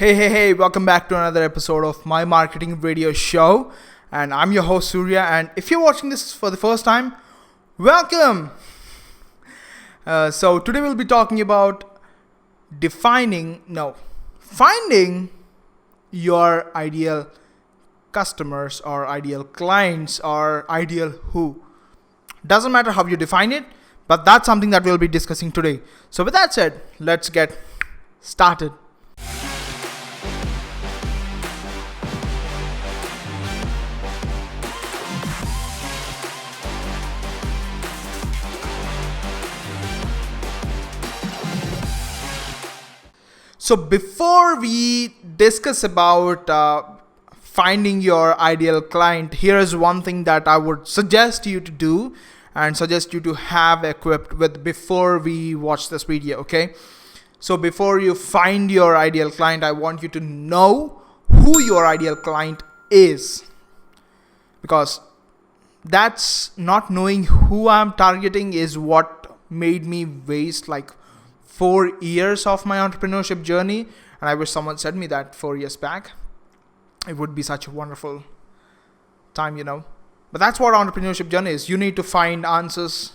Hey, welcome back to another episode of my marketing radio show. And I'm your host, Surya. And if you're watching this for the first time, welcome. So today we'll be talking about finding your ideal customers or ideal clients or ideal who. Doesn't matter how you define it, but that's something that we'll be discussing today. So with that said, let's get started. So before we discuss about finding your ideal client, here's one thing that I would suggest you to do and suggest you to have equipped with before we watch this video, okay? So before you find your ideal client, I want you to know who your ideal client is. Because that's not knowing who I'm targeting is what made me waste like 4 years of my entrepreneurship journey, and I wish someone said me that 4 years back. It would be such a wonderful time, But that's what entrepreneurship journey is. You need to find answers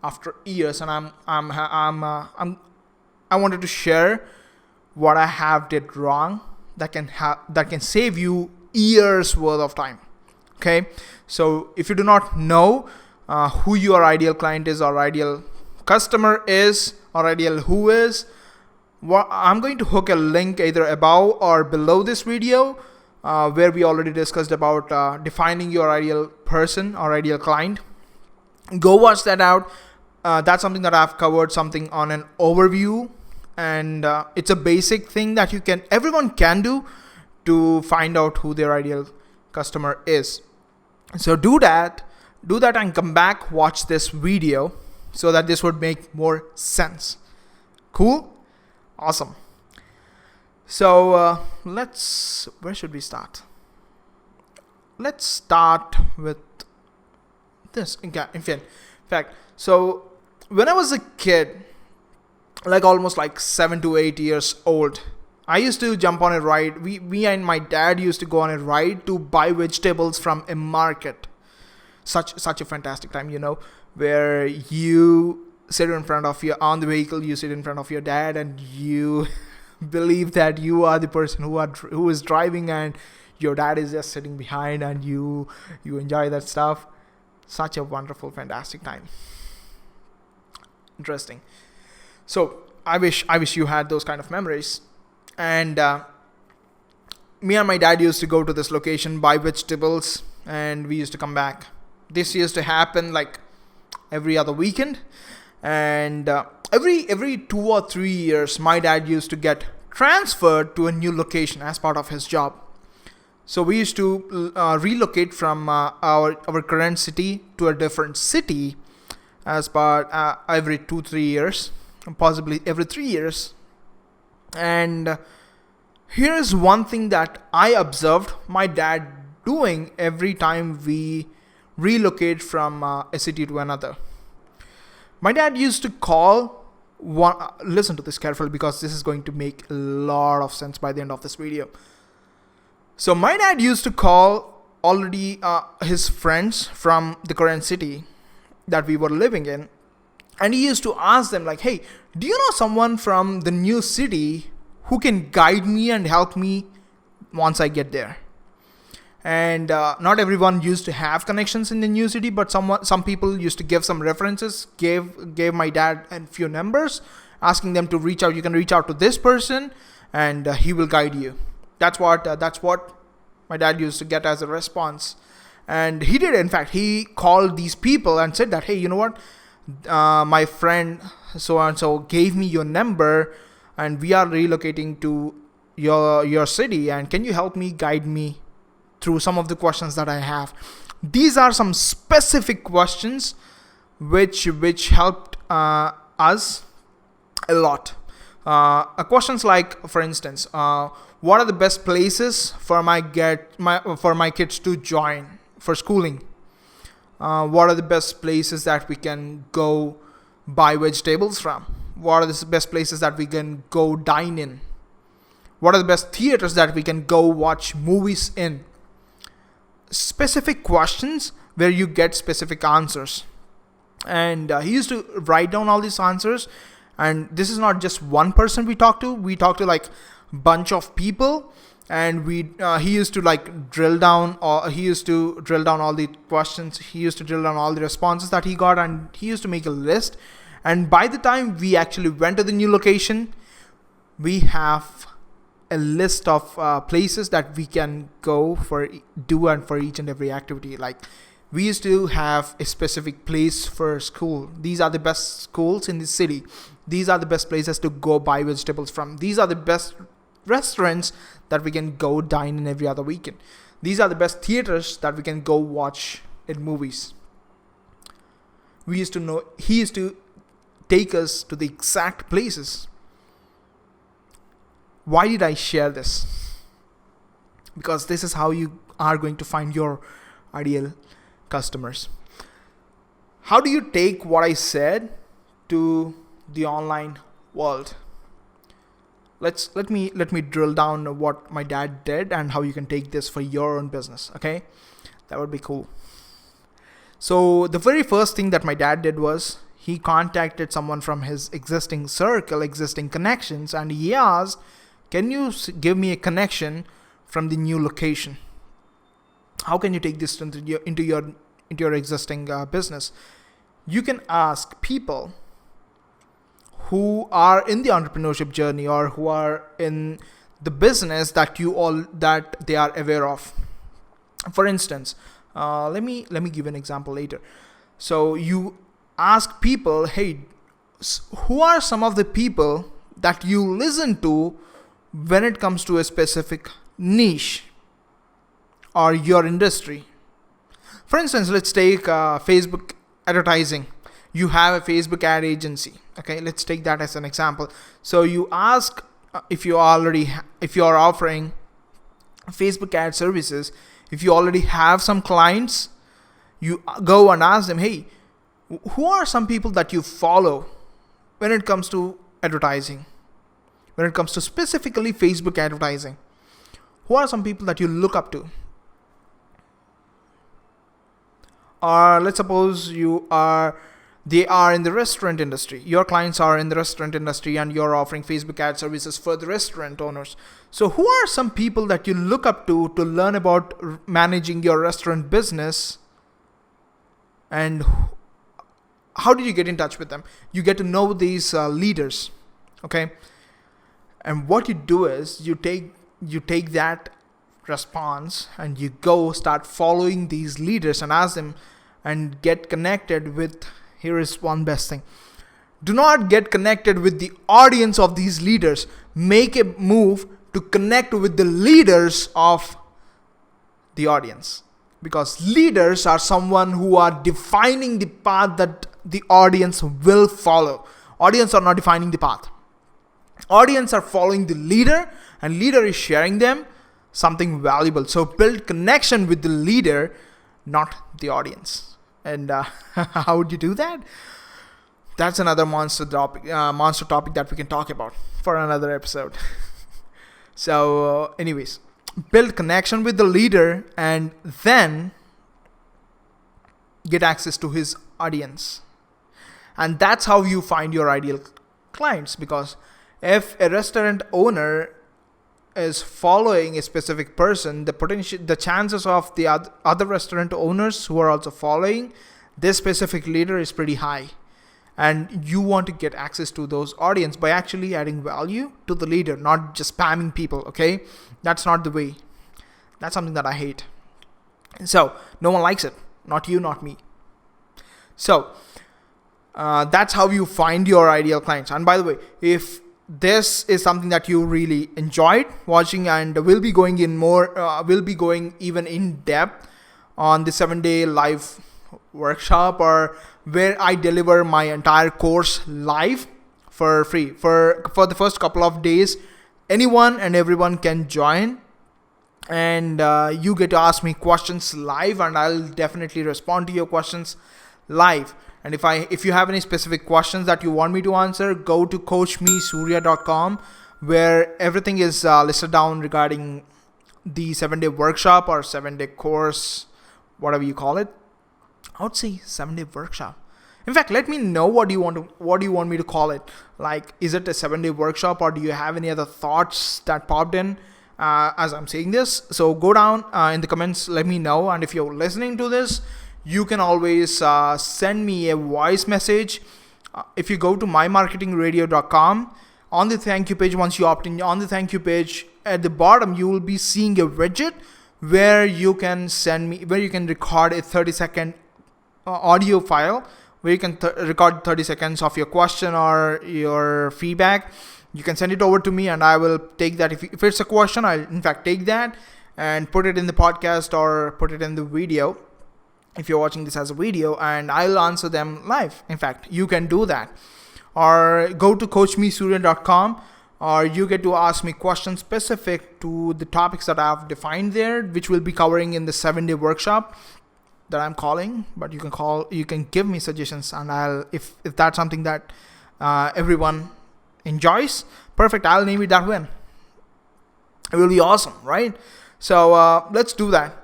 after years, and I wanted to share what I have did wrong that can save you years worth of time. Okay, so if you do not know who your ideal client is or ideal customer is or ideal who is, I'm going to hook a link either above or below this video where we already discussed about defining your ideal person or ideal client. Go watch that out. That's something that I've covered something on an overview, and it's a basic thing that everyone can do to find out who their ideal customer is. So do that and come back, watch this video, so that this would make more sense. Cool? Awesome. So where should we start? Let's start with this. In fact, so when I was a kid, like almost like 7 to 8 years old, I used to jump on a ride. We and my dad used to go on a ride to buy vegetables from a market. Such a fantastic time, where you sit in front of on the vehicle, you sit in front of your dad, and you believe that you are the person who is driving, and your dad is just sitting behind, and you enjoy that stuff. Such a wonderful, fantastic time. Interesting. So I wish you had those kind of memories. And me and my dad used to go to this location, buy vegetables, and we used to come back. This used to happen like every other weekend, and every 2 or 3 years, my dad used to get transferred to a new location as part of his job. So we used to relocate from our current city to a different city as part every 2-3 years, possibly every 3 years. And here's one thing that I observed my dad doing every time we relocate from a city to another. My dad used to call listen to this carefully, because this is going to make a lot of sense by the end of this video. So my dad used to call already his friends from the current city that we were living in, and he used to ask them like, hey, do you know someone from the new city who can guide me and help me once I get there? And not everyone used to have connections in the new city, but some people used to give some references, gave my dad a few numbers, asking them to reach out. You can reach out to this person, and he will guide you. That's what my dad used to get as a response. And he did. In fact, he called these people and said that, hey, you know what? My friend so-and-so gave me your number, and we are relocating to your city, and can you help me, guide me through some of the questions that I have? These are some specific questions which helped us a lot. Questions like, for instance, what are the best places for my kids to join for schooling? What are the best places that we can go buy vegetables from? What are the best places that we can go dine in? What are the best theaters that we can go watch movies in? Specific questions where you get specific answers. And he used to write down all these answers. And this is not just one person we talk to. We talk to like bunch of people. And he used to like drill down all the questions. He used to drill down all the responses that he got, and he used to make a list. And by the time we actually went to the new location, we have a list of places that we can go for each and every activity. Like, we used to have a specific place for school. These are the best schools in the city. These are the best places to go buy vegetables from. These are the best restaurants that we can go dine in every other weekend. These are the best theaters that we can go watch in movies. He used to take us to the exact places. Why did I share this? Because this is how you are going to find your ideal customers. How do you take what I said to the online world? Let me drill down what my dad did and how you can take this for your own business. Okay, that would be cool. So the very first thing that my dad did was he contacted someone from his existing circle, existing connections, and he asked, "Can you give me a connection from the new location? How can you take this into your existing business?" You can ask people who are in the entrepreneurship journey or who are in the business that they are aware of. For instance, let me give an example later. So you ask people, hey, who are some of the people that you listen to when it comes to a specific niche or your industry? For instance, let's take Facebook advertising. You have a Facebook ad agency. Okay, let's take that as an example. So you ask if you are offering Facebook ad services, if you already have some clients, you go and ask them, hey, who are some people that you follow when it comes to advertising? When it comes to specifically Facebook advertising, who are some people that you look up to? Or let's suppose they are in the restaurant industry. Your clients are in the restaurant industry and you're offering Facebook ad services for the restaurant owners. So who are some people that you look up to learn about managing your restaurant business? And how did you get in touch with them? You get to know these leaders. Okay. And what you do is you take that response and you go start following these leaders and ask them and get connected with. Here is one best thing. Do not get connected with the audience of these leaders. Make a move to connect with the leaders of the audience. Because leaders are someone who are defining the path that the audience will follow. Audience are not defining the path. Audience are following the leader, and leader is sharing them something valuable. So build connection with the leader, not the audience. And how would you do that? That's another monster topic that we can talk about for another episode. So anyways, build connection with the leader and then get access to his audience. And that's how you find your ideal clients. Because if a restaurant owner is following a specific person, the chances of the other restaurant owners who are also following this specific leader is pretty high. And you want to get access to those audience by actually adding value to the leader, not just spamming people. Okay, that's not the way. That's something that I hate. So no one likes it, not you, not me. So that's how you find your ideal clients. And by the way, if this is something that you really enjoyed watching, and we'll be going even in depth on the 7-day live workshop, or where I deliver my entire course live for free for the first couple of days. Anyone and everyone can join, and you get to ask me questions live, and I'll definitely respond to your questions live. And if you have any specific questions that you want me to answer, go to coachmesurya.com. where everything is listed down regarding the 7-day workshop or 7-day course, whatever you call it. I would say 7-day workshop. In fact, let me know what do you want me to call it. Like, is it a 7-day workshop, or do you have any other thoughts that popped in as I'm saying this? So go down in the comments, let me know. And if you're listening to this, you can always send me a voice message. If you go to mymarketingradio.com, on the thank you page, once you opt in, on the thank you page at the bottom, you will be seeing a widget where you can record a 30-second audio file, where you can record 30 seconds of your question or your feedback. You can send it over to me, and I will take that. If it's a question, I'll in fact take that and put it in the podcast or put it in the video, if you're watching this as a video, and I'll answer them live. In fact, you can do that. Or go to coachmesurya.com, or you get to ask me questions specific to the topics that I've defined there, which we'll be covering in the 7-day workshop that I'm calling. But you can give me suggestions, and if that's something that everyone enjoys, perfect, I'll name it that way. It will be awesome, right? So let's do that.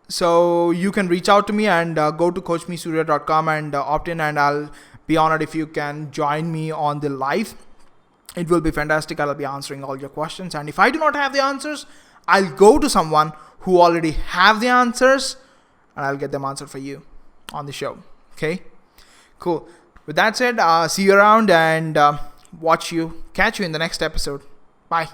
So you can reach out to me and go to coachmesurya.com and opt in, and I'll be honored if you can join me on the live. It will be fantastic. I'll be answering all your questions, and if I do not have the answers, I'll go to someone who already have the answers, and I'll get them answered for you on the show. Okay, cool. With that said, see you around, and catch you in the next episode. Bye.